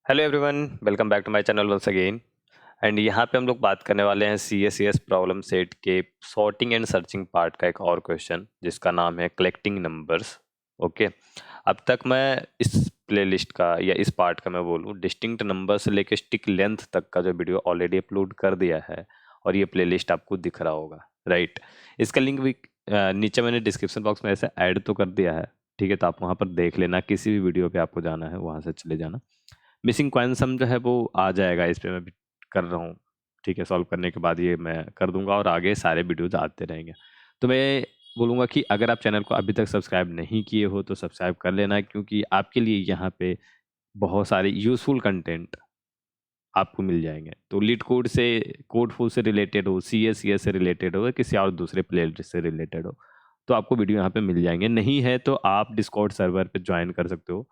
Hello everyone, welcome back to my channel once again. And यहाँ पे हम लोग बात करने वाले हैं CSCS प्रॉब्लम सेट के सॉर्टिंग एंड सर्चिंग पार्ट का एक और क्वेश्चन जिसका नाम है कलेक्टिंग नंबर्स। ओके, अब तक मैं इस प्लेलिस्ट का या इस पार्ट का मैं बोलूँ डिस्टिंक्ट नंबर से लेकर स्टिक लेंथ तक का जो वीडियो ऑलरेडी अपलोड कर दिया है और ये प्लेलिस्ट आपको दिख रहा होगा, राइट। इसका लिंक भी नीचे मैंने डिस्क्रिप्शन बॉक्स में ऐसे ऐड तो कर दिया है, ठीक है। तो आप वहाँ पर देख लेना, किसी भी वीडियो पे आपको जाना है वहाँ से चले जाना। मिसिंग कॉइन सम जो है वो आ जाएगा, इस पे मैं भी कर रहा हूँ, ठीक है। सॉल्व करने के बाद ये मैं कर दूंगा और आगे सारे वीडियोज आते रहेंगे। तो मैं बोलूँगा कि अगर आप चैनल को अभी तक सब्सक्राइब नहीं किए हो तो सब्सक्राइब कर लेना, क्योंकि आपके लिए यहाँ पे बहुत सारे यूजफुल कंटेंट आपको मिल जाएंगे। तो लीड कोड से, कोड फूल से रिलेटेड हो, CSCS से रिलेटेड हो, या किसी और दूसरे प्लेलिस्ट से रिलेटेड हो, तो आपको वीडियो यहाँ पे मिल जाएंगे। नहीं है तो आप डिस्कॉर्ड सर्वर पे ज्वाइन कर सकते हो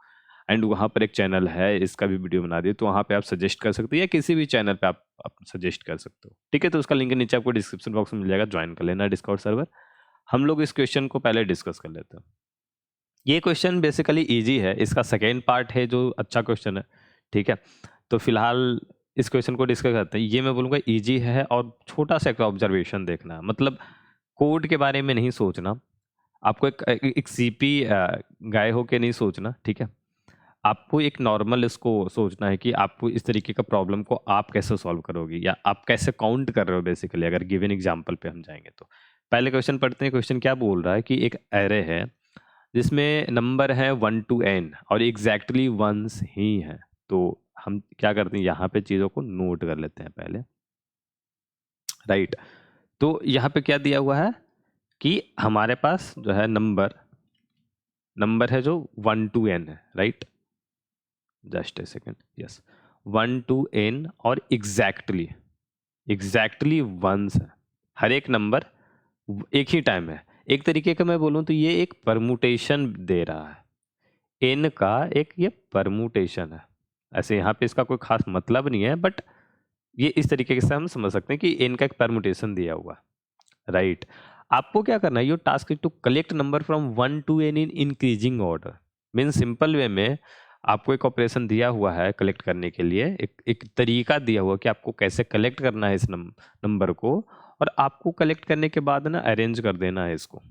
एंड वहाँ पर एक चैनल है, इसका भी वीडियो बना दिए, तो वहाँ पे आप सजेस्ट कर सकते हो या किसी भी चैनल पे आप सजेस्ट कर सकते हो, ठीक है। तो उसका लिंक नीचे आपको डिस्क्रिप्शन बॉक्स में मिल जाएगा, ज्वाइन कर लेना डिस्कॉर्ड सर्वर। हम लोग इस क्वेश्चन को पहले डिस्कस कर लेते हैं। ये क्वेश्चन बेसिकली इजी है, इसका सेकेंड पार्ट है जो अच्छा क्वेश्चन है, ठीक है। तो फिलहाल इस क्वेश्चन को डिस्कस करते हैं। ये मैं बोलूँगा इजी है और छोटा सा एक ऑब्जर्वेशन देखना है, मतलब कोड के बारे में नहीं सोचना आपको। एक सीपी गाय होके नहीं सोचना, ठीक है। आपको एक नॉर्मल इसको सोचना है कि आपको इस तरीके का प्रॉब्लम को आप कैसे सॉल्व करोगे या आप कैसे काउंट कर रहे हो बेसिकली, अगर गिवन एग्जांपल पे हम जाएंगे तो। पहले क्वेश्चन पढ़ते हैं। क्वेश्चन क्या बोल रहा है कि एक एरे है जिसमें नंबर है 1 to n और एग्जैक्टली वंस ही है। तो हम क्या करते हैं, यहाँ पे चीज़ों को नोट कर लेते हैं पहले, राइट। तो यहाँ पे क्या दिया हुआ है कि हमारे पास जो है नंबर नंबर है जो 1 to n है, right. Just a second, yes, 1 to n और एग्जैक्टली एग्जैक्टली वंस है। हर एक नंबर एक ही टाइम है। एक तरीके का मैं बोलूँ तो ये एक परमुटेशन दे रहा है, एन का एक ये परमुटेशन है। ऐसे यहाँ पे इसका कोई खास मतलब नहीं है, बट ये इस तरीके से हम समझ सकते हैं कि एन का एक परमुटेशन दिया हुआ, राइट। आपको क्या करना है, your task is to collect number from 1 to n in increasing order. Mean simple way में आपको एक ऑपरेशन दिया हुआ है कलेक्ट करने के लिए, एक तरीका दिया हुआ कि आपको कैसे कलेक्ट करना है इस नंबर को, और आपको कलेक्ट करने के बाद ना अरेंज कर देना है इसको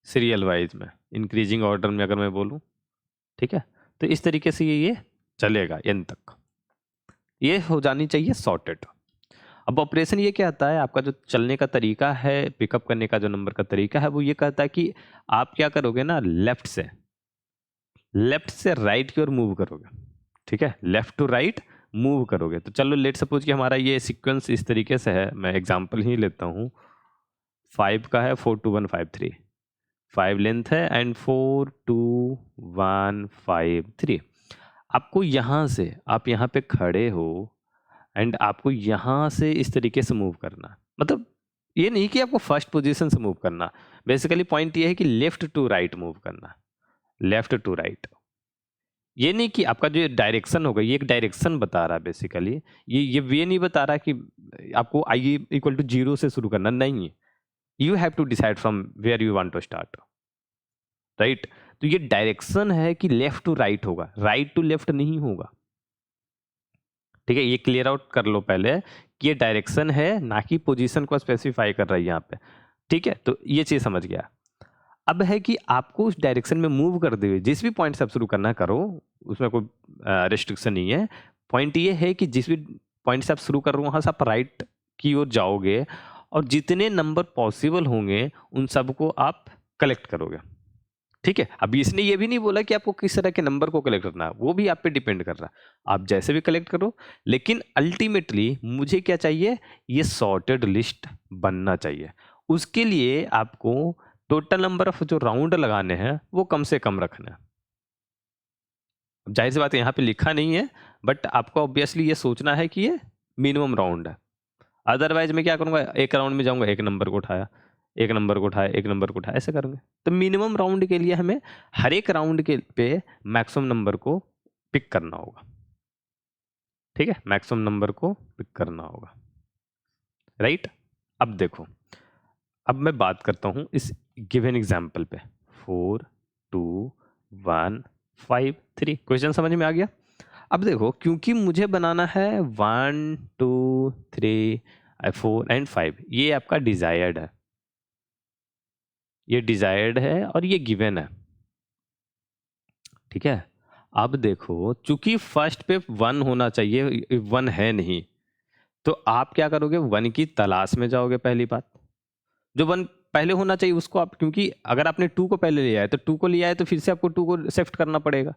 सीरियल वाइज में, इंक्रीजिंग ऑर्डर में अगर मैं बोलूँ, ठीक है। तो इस तरीके से ये चलेगा एन तक, ये हो जानी चाहिए सॉर्टेड। अब ऑपरेशन ये क्या आता है, आपका जो चलने का तरीका है, पिकअप करने का जो नंबर का तरीका है, वो ये कहता है कि आप क्या करोगे ना, लेफ्ट से राइट की ओर मूव करोगे, ठीक है। लेफ्ट टू राइट मूव करोगे। तो चलो लेट सपोज कि हमारा ये सीक्वेंस इस तरीके से है, मैं एग्जांपल ही लेता हूँ। 5 का है 4 2 1 5 3, 5 लेंथ है एंड 4 2 1 5 3। आपको यहाँ से, आप यहाँ पे खड़े हो एंड आपको यहाँ से इस तरीके से मूव करना, मतलब ये नहीं कि आपको फर्स्ट पोजीशन से मूव करना। बेसिकली पॉइंट ये है कि लेफ्ट टू राइट मूव करना, लेफ्ट टू राइट। ये नहीं कि आपका जो डायरेक्शन होगा, ये एक डायरेक्शन बता रहा है बेसिकली। ये नहीं बता रहा कि आपको आई इक्वल टू 0 से शुरू करना, नहीं। You have to decide from where you want to start, right. तो ये डायरेक्शन है कि लेफ्ट टू राइट होगा, राइट टू लेफ्ट नहीं होगा, ठीक है। ये क्लियर आउट कर लो पहले कि ये डायरेक्शन है, ना कि पोजीशन को स्पेसिफाई कर रहा है यहाँ पे, ठीक है। तो ये चीज समझ गया। अब है कि आपको उस डायरेक्शन में मूव करते हुए जिस भी पॉइंट से आप शुरू करना करो, उसमें कोई रिस्ट्रिक्शन नहीं है। पॉइंट ये है कि जिस भी पॉइंट से आप शुरू कर रहे हो वहां से आप राइट की ओर जाओगे और जितने नंबर पॉसिबल होंगे उन सबको आप कलेक्ट करोगे, ठीक है। अभी इसने ये भी नहीं बोला कि आपको किस तरह के नंबर को कलेक्ट करना है, वो भी आप पे डिपेंड कर रहा है, आप जैसे भी कलेक्ट करो। लेकिन अल्टीमेटली मुझे क्या चाहिए, ये सॉर्टेड लिस्ट बनना चाहिए। उसके लिए आपको टोटल नंबर ऑफ जो राउंड लगाने हैं वो कम से कम रखना है। अब जाहिर सी बात है यहाँ पे लिखा नहीं है, बट आपको ऑब्वियसली ये सोचना है कि ये मिनिमम राउंड है। अदरवाइज मैं क्या करूंगा, एक राउंड में जाऊंगा, एक नंबर को उठाया, एक नंबर को उठाया, एक नंबर को उठाया, ऐसे करेंगे। तो मिनिमम राउंड के लिए हमें हर एक राउंड के पे मैक्सिमम नंबर को पिक करना होगा, ठीक है। मैक्सिमम नंबर को पिक करना होगा, राइट। अब देखो, अब मैं बात करता हूं इस गिवन एग्जाम्पल पे। 4 2 1 5 3, क्वेश्चन समझ में आ गया। अब देखो, क्योंकि मुझे बनाना है 1 2 3 4 एंड 5, ये आपका डिजायर्ड है, ये डिजायर्ड है और ये गिवन है, ठीक है। अब देखो, चूंकि फर्स्ट पे 1 होना चाहिए, 1 है नहीं, तो आप क्या करोगे, 1 की तलाश में जाओगे। पहली बात, जो 1 पहले होना चाहिए उसको आप, क्योंकि अगर आपने 2 को पहले लिया है तो 2 को लिया है तो फिर से आपको 2 को शिफ्ट करना पड़ेगा,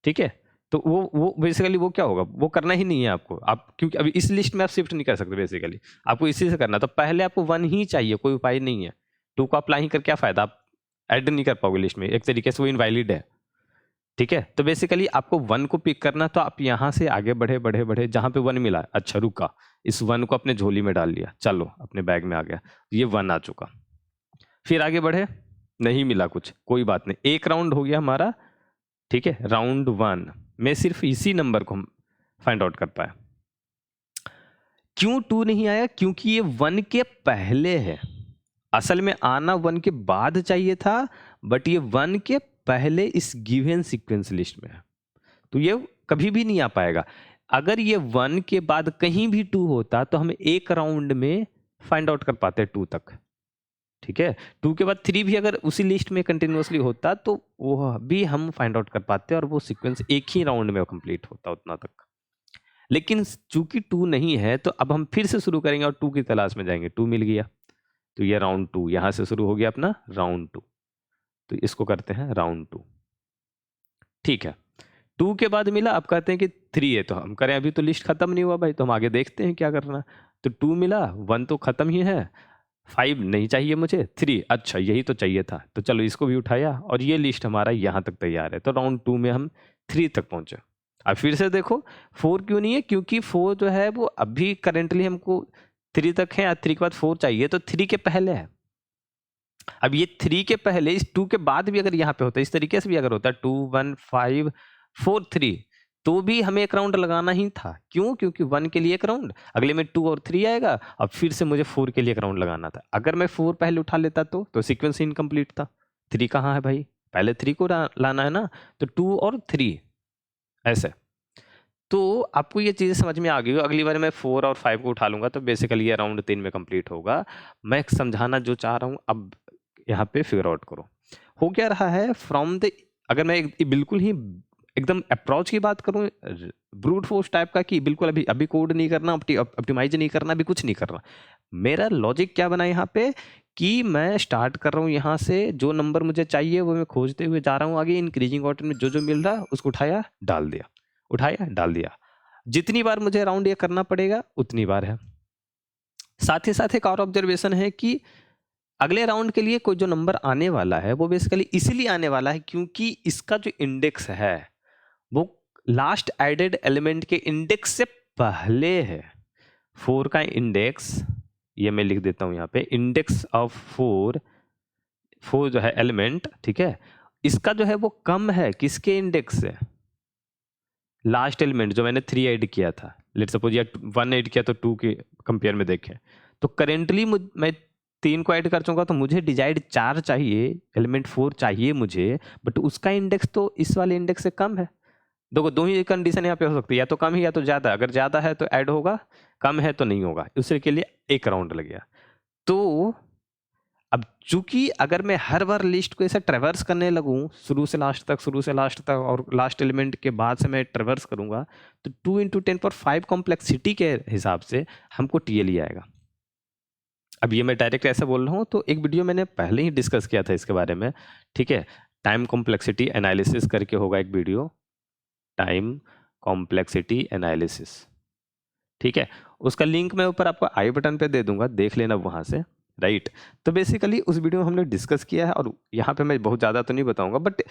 ठीक है। तो वो बेसिकली वो क्या होगा, वो करना ही नहीं है आपको, आप क्योंकि अभी इस लिस्ट में आप शिफ्ट नहीं कर सकते, बेसिकली आपको इसी से करना। तो पहले आपको 1 ही चाहिए, कोई उपाय नहीं है। 2 को अप्लाई कर क्या फायदा, आप ऐड नहीं कर पाओगे लिस्ट में, एक तरीके से वो इनवैलिड है, ठीक है। तो बेसिकली आपको 1 को पिक करना, तो आप यहाँ से आगे बढ़े बढ़े बढ़े, जहाँ पे 1 मिला, अच्छा रुका, इस 1 को अपने झोली में डाल लिया, चलो अपने बैग में आ गया, ये 1 आ चुका। फिर आगे बढ़े, नहीं मिला कुछ, कोई बात नहीं, एक राउंड हो गया हमारा, ठीक है। राउंड 1 में सिर्फ इसी नंबर को हम फाइंड आउट कर पाए। क्यों 2 नहीं आया, क्योंकि ये 1 के पहले है। असल में आना 1 के बाद चाहिए था, बट ये 1 के पहले इस गिवन सीक्वेंस लिस्ट में है, तो ये कभी भी नहीं आ पाएगा। अगर ये 1 के बाद कहीं भी 2 होता तो हम एक राउंड में फाइंड आउट कर पाते 2 तक, ठीक है। 2 के बाद 3 भी अगर उसी लिस्ट में कंटिन्यूअसली होता तो वो भी हम फाइंड आउट कर पाते और वो सीक्वेंस एक ही राउंड में कंप्लीट होता उतना तक। लेकिन चूंकि 2 नहीं है, तो अब हम फिर से शुरू करेंगे और 2 की तलाश में जाएंगे। 2 मिल गया, तो ये राउंड 2 यहां से शुरू हो गया अपना राउंड 2, तो इसको करते हैं राउंड 2, ठीक है। 2 के बाद मिला, अब कहते हैं कि 3 है, तो हम करें, अभी तो लिस्ट खत्म नहीं हुआ भाई, तो हम आगे देखते हैं क्या करना। तो 2 मिला, 1 तो खत्म ही है, 5 नहीं चाहिए मुझे, 3 अच्छा यही तो चाहिए था, तो चलो इसको भी उठाया और ये लिस्ट हमारा यहाँ तक तैयार है। तो राउंड 2 में हम 3 तक पहुंचे। अब फिर से देखो 4 क्यों नहीं है, क्योंकि 4 जो है वो अभी करेंटली हमको 3 तक है, 3 के बाद 4 चाहिए, तो 3 के पहले है। अब ये 3 के पहले इस 2 के बाद भी अगर यहाँ पे होता, इस तरीके से भी अगर होता 2 1 5 4 3, तो भी हमें एक राउंड लगाना ही था। क्यों, क्योंकि 1 के लिए एक राउंड, अगले में 2 और 3 आएगा, अब फिर से मुझे 4 के लिए एक राउंड लगाना था। अगर मैं 4 पहले उठा लेता तो सीक्वेंस इनकम्प्लीट था। 3 कहाँ है भाई, पहले 3 को लाना है ना, तो 2 और 3 ऐसे। तो आपको ये चीज़ें समझ में आ गई हो। अगली बार मैं 4 और 5 को उठा लूंगा तो बेसिकली ये राउंड 3 में कंप्लीट होगा। मैं समझाना जो चाह रहा हूँ, अब यहाँ पे फिगर आउट करो। हो क्या रहा है, फ्रॉम द, अगर मैं बिल्कुल ही एकदम अप्रोच की बात करूं, ब्रूट फोर्स टाइप का, कि बिल्कुल अभी अभी कोड नहीं करना, ऑप्टिमाइज नहीं करना, अभी कुछ नहीं करना। मेरा लॉजिक क्या बना यहाँ पे, कि मैं स्टार्ट कर रहा हूँ यहाँ से, जो नंबर मुझे चाहिए वो मैं खोजते हुए जा रहा हूँ आगे, इंक्रीजिंग ऑर्डर में जो जो मिल रहा उसको उठाया डाल दिया, उठाया डाल दिया। जितनी बार मुझे राउंड ये करना पड़ेगा उतनी बार है। साथ ही साथ एक और ऑब्जर्वेशन है कि अगले राउंड के लिए कोई जो नंबर आने वाला है वो बेसिकली इसीलिए आने वाला है क्योंकि इसका जो इंडेक्स है वो लास्ट एडेड एलिमेंट के इंडेक्स से पहले है। 4 का इंडेक्स, ये मैं लिख देता हूं यहाँ पे, इंडेक्स ऑफ 4 जो है एलिमेंट, ठीक है, इसका जो है वो कम है किसके इंडेक्स से, लास्ट एलिमेंट जो मैंने 3 ऐड किया था। लेट्स सपोज या 1 ऐड किया तो 2 के कंपेयर में देखें तो करेंटली मैं 3 को ऐड कर चुका, तो मुझे डिजाइड 4 चाहिए, एलिमेंट 4 चाहिए मुझे, बट उसका इंडेक्स तो इस वाले इंडेक्स से कम है। देखो दो ही कंडीशन यहाँ पे हो सकती है, या तो कम है या तो ज़्यादा। अगर ज़्यादा है तो ऐड होगा, कम है तो नहीं होगा, उसके के लिए एक राउंड लग गया। तो अब चूंकि अगर मैं हर बार लिस्ट को ऐसे ट्रेवर्स करने लगूं शुरू से लास्ट तक, शुरू से लास्ट तक, और लास्ट एलिमेंट के बाद से मैं ट्रेवर्स करूंगा, तो 2 × 10⁵ कॉम्प्लेक्सिटी के हिसाब से हमको टीएल आएगा। अब ये मैं डायरेक्ट ऐसे बोल रहा हूँ, तो एक वीडियो मैंने पहले ही डिस्कस किया था इसके बारे में, ठीक है। टाइम कॉम्प्लेक्सिटी एनालिसिस करके होगा एक वीडियो, टाइम कॉम्प्लेक्सिटी एनालिसिस, ठीक है। उसका लिंक मैं ऊपर आपको आई बटन पे दे दूंगा, देख लेना वहां से, राइट। तो बेसिकली उस वीडियो में हमने डिस्कस किया है, और यहाँ पे मैं बहुत ज़्यादा तो नहीं बताऊंगा, बट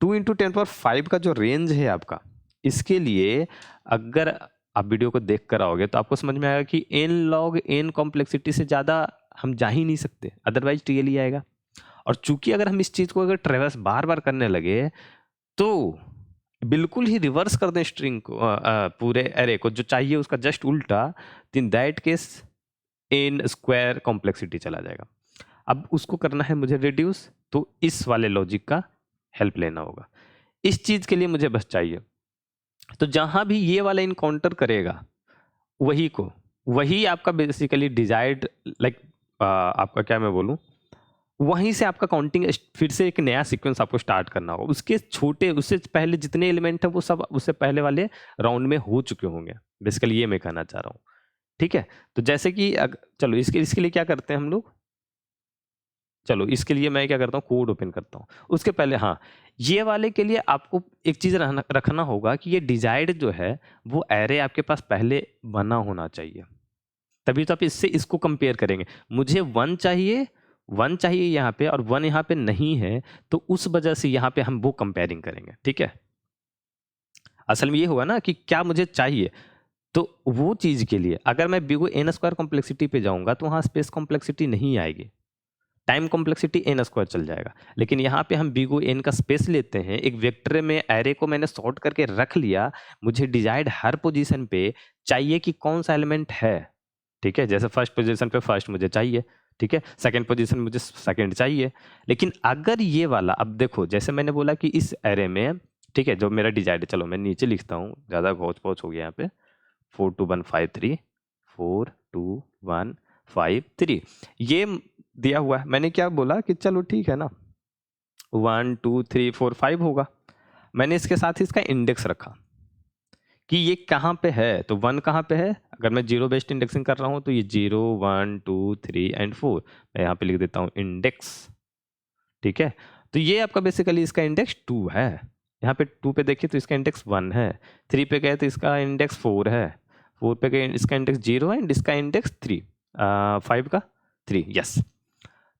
2 × 10⁵ का जो रेंज है आपका, इसके लिए अगर आप वीडियो को देख कर आओगे तो आपको समझ में आएगा कि n log n कॉम्प्लेक्सिटी से ज़्यादा हम जा ही नहीं सकते, अदरवाइज टीएल ही आएगा। और चूंकि अगर हम इस चीज़ को अगर ट्रेवर्स बार बार करने लगे तो बिल्कुल ही रिवर्स कर दें स्ट्रिंग को, पूरे एरे को, जो चाहिए उसका जस्ट उल्टा, in that case n² complexity चला जाएगा। अब उसको करना है मुझे रिड्यूस, तो इस वाले लॉजिक का हेल्प लेना होगा। इस चीज के लिए मुझे बस चाहिए तो जहां भी ये वाला इनकाउंटर करेगा वही आपका बेसिकली डिजायर्ड, लाइक आपका क्या मैं बोलूं, वहीं से आपका काउंटिंग फिर से एक नया सीक्वेंस आपको स्टार्ट करना होगा। उससे पहले जितने एलिमेंट है वो सब उससे पहले वाले राउंड में हो चुके होंगे। बेसिकली ये मैं कहना चाह रहा हूँ। ठीक है, तो जैसे कि चलो इसके लिए क्या करते हैं हम लोग, चलो इसके लिए मैं क्या करता हूँ, कोड ओपन करता हूँ। उसके पहले हाँ, ये वाले के लिए आपको एक चीज रखना होगा कि ये डिजायर्ड जो है वो एरे आपके पास पहले बना होना चाहिए, तभी तो आप इससे इसको कंपेयर करेंगे। मुझे 1 चाहिए यहाँ पे और 1 यहाँ पे नहीं है, तो उस वजह से यहाँ पे हम वो कंपेयरिंग करेंगे। ठीक है, असल में ये हुआ ना कि क्या मुझे चाहिए, तो वो चीज के लिए अगर मैं बिगो एन स्क्वायर कॉम्प्लेक्सिटी पे जाऊंगा तो वहां स्पेस कॉम्प्लेक्सिटी नहीं आएगी, टाइम कॉम्प्लेक्सिटी एन स्क्वायर चल जाएगा। लेकिन यहाँ पे हम बिगो एन का स्पेस लेते हैं, एक वेक्टर में एरे को मैंने सॉर्ट करके रख लिया, मुझे डिजायर्ड हर पोजीशन पे चाहिए कि कौन सा एलिमेंट है। ठीक है, जैसे फर्स्ट पोजीशन पे फर्स्ट मुझे चाहिए, ठीक है, सेकंड पोजीशन मुझे सेकंड चाहिए। लेकिन अगर ये वाला, अब देखो जैसे मैंने बोला कि इस एरे में, ठीक है, जो मेरा डिजायर्ड, चलो मैं नीचे लिखता हूँ, ज़्यादा घोच पोच हो गया यहाँ पे, 4 2 1 5 3, 4 2 1 5 3, ये दिया हुआ है। मैंने क्या बोला कि चलो ठीक है ना, 1 2 3 4 5 होगा। मैंने इसके साथ ही इसका इंडेक्स रखा कि ये कहाँ पे है, तो 1 कहाँ पे है, अगर मैं जीरो बेस्ड इंडेक्सिंग कर रहा हूँ तो ये 0 1 2 3 एंड 4, मैं यहाँ पे लिख देता हूँ इंडेक्स। ठीक है, तो ये आपका बेसिकली इसका इंडेक्स 2 है। यहाँ पे 2 पे देखिए तो इसका इंडेक्स 1 है, 3 पे गए तो इसका इंडेक्स 4 है, 4 पे गए इसका इंडेक्स 0 है एंड इसका इंडेक्स 3, 5 का 3, यस।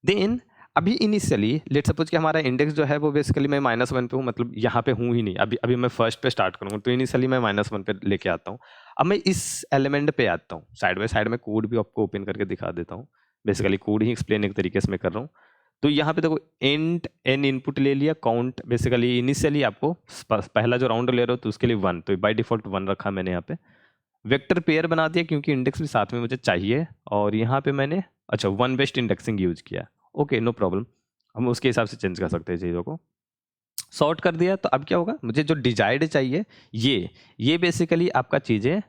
देन अभी इनिशियली लेट सपोज कि हमारा इंडेक्स जो है वो बेसिकली मैं -1 पे हूँ, मतलब यहाँ पे हूँ ही नहीं, अभी मैं फर्स्ट पे स्टार्ट करूँगा, तो इनिशियली मैं -1 पे लेके आता हूँ। अब मैं इस एलिमेंट पे आता हूँ, साइड बाय साइड में कोड भी आपको ओपन करके दिखा देता हूँ, बेसिकली कोड ही एक्सप्लेन एक तरीके से मैं कर रहा हूँ। तो यहाँ पे देखो इंट एन इनपुट ले लिया, काउंट बेसिकली इनिशियली आपको पहला जो राउंड ले रहे हो तो उसके लिए 1, तो बाय डिफॉल्ट 1 रखा मैंने यहाँ पे। वेक्टर पेयर बना दिया क्योंकि इंडेक्स भी साथ में मुझे चाहिए, और यहाँ पे मैंने अच्छा 1 बेस्ड इंडेक्सिंग यूज किया। ओके, नो प्रॉब्लम, हम उसके हिसाब से चेंज कर सकते हैं चीज़ों को। सॉर्ट कर दिया, तो अब क्या होगा, मुझे जो डिजायर्ड चाहिए ये बेसिकली आपका चीज़ें,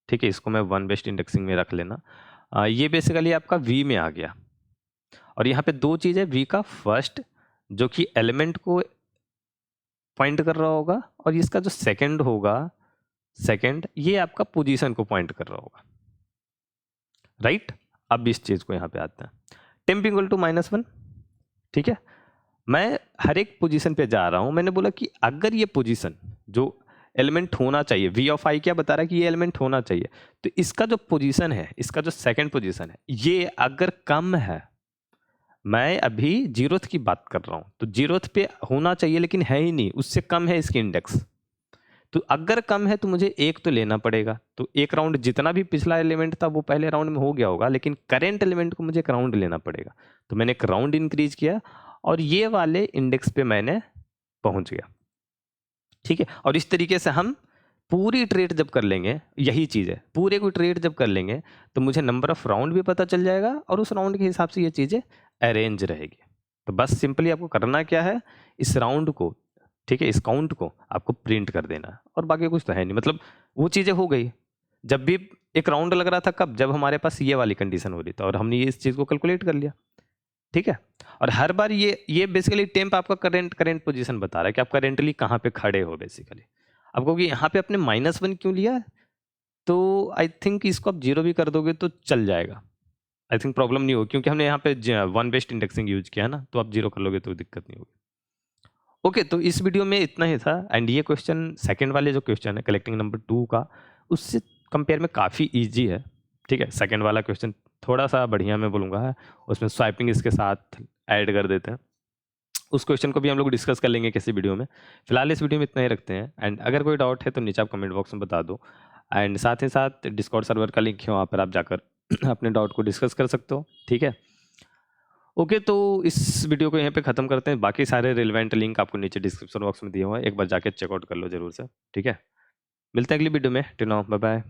ठीक है, इसको मैं 1 बेस्ड इंडेक्सिंग में रख लेना। ये बेसिकली आपका वी में आ गया, और यहाँ पे दो चीज़ है, वी का फर्स्ट जो कि एलिमेंट को पॉइंट कर रहा होगा, और इसका जो सेकंड होगा, सेकंड ये आपका पोजीशन को पॉइंट कर रहा होगा, राइट। अब इस चीज को यहाँ पे आते हैं, टेम्प इक्वल टू -1, ठीक है, मैं हर एक पोजीशन पे जा रहा हूं। मैंने बोला कि अगर ये पोजीशन जो एलिमेंट होना चाहिए, वी ऑफ आई क्या बता रहा है कि ये एलिमेंट होना चाहिए, तो इसका जो पोजीशन है, इसका जो सेकंड पोजीशन है, ये अगर कम है, मैं अभी जीरोथ की बात कर रहा हूं, तो जीरोथ पे होना चाहिए लेकिन है ही नहीं, उससे कम है इसकी इंडेक्स, तो अगर कम है तो मुझे एक तो लेना पड़ेगा। तो एक राउंड जितना भी पिछला एलिमेंट था वो पहले राउंड में हो गया होगा, लेकिन करेंट एलिमेंट को मुझे एक राउंड लेना पड़ेगा, तो मैंने एक राउंड इंक्रीज किया और ये वाले इंडेक्स पे मैंने पहुंच गया। ठीक है, और इस तरीके से हम पूरी ट्रेड जब कर लेंगे, यही चीज़ है, पूरे को ट्रेड जब कर लेंगे तो मुझे नंबर ऑफ राउंड भी पता चल जाएगा और उस राउंड के हिसाब से ये चीज़ें अरेंज रहेगी। तो बस सिंपली आपको करना क्या है, इस राउंड को, ठीक है, इस काउंट को आपको प्रिंट कर देना है, और बाकी कुछ तो है नहीं। मतलब वो चीज़ें हो गई, जब भी एक राउंड लग रहा था कब, जब हमारे पास ये वाली कंडीशन हो रही था और हमने ये इस चीज़ को कैलकुलेट कर लिया। ठीक है, और हर बार ये बेसिकली टेम्प आपका करंट पोजीशन बता रहा है कि आप करेंटली कहाँ पे खड़े हो बेसिकली। अब कहोगे यहाँ पे आपने -1 क्यों लिया, तो आई थिंक इसको आप 0 भी कर दोगे तो चल जाएगा, आई थिंक प्रॉब्लम नहीं होगी, क्योंकि हमने यहाँ पे 1 बेस्ड इंडेक्सिंग यूज किया है ना, तो आप 0 कर लोगे तो दिक्कत नहीं होगी। ओके, तो इस वीडियो में इतना ही था, एंड ये क्वेश्चन सेकंड वाले जो क्वेश्चन है कलेक्टिंग नंबर 2 का, उससे कंपेयर में काफ़ी इजी है। ठीक है, सेकंड वाला क्वेश्चन थोड़ा सा बढ़िया मैं बोलूँगा है, उसमें स्वाइपिंग इसके साथ ऐड कर देते हैं, उस क्वेश्चन को भी हम लोग डिस्कस कर लेंगे किसी वीडियो में। फिलहाल इस वीडियो में इतना ही रखते हैं, एंड अगर कोई डाउट है तो नीचे आप कमेंट बॉक्स में बता दो, एंड साथ ही साथ डिस्कॉर्ड सर्वर का लिंक है, वहाँ पर आप जाकर अपने डाउट को डिस्कस कर सकते हो। ठीक है, ओके, तो इस वीडियो को यहाँ पे ख़त्म करते हैं, बाकी सारे रिलेवेंट लिंक आपको नीचे डिस्क्रिप्शन बॉक्स में दिया हुआ है, एक बार जाके चेकआउट कर लो जरूर से। ठीक है, मिलते हैं अगली वीडियो में, टिल नाउ बाय बाय।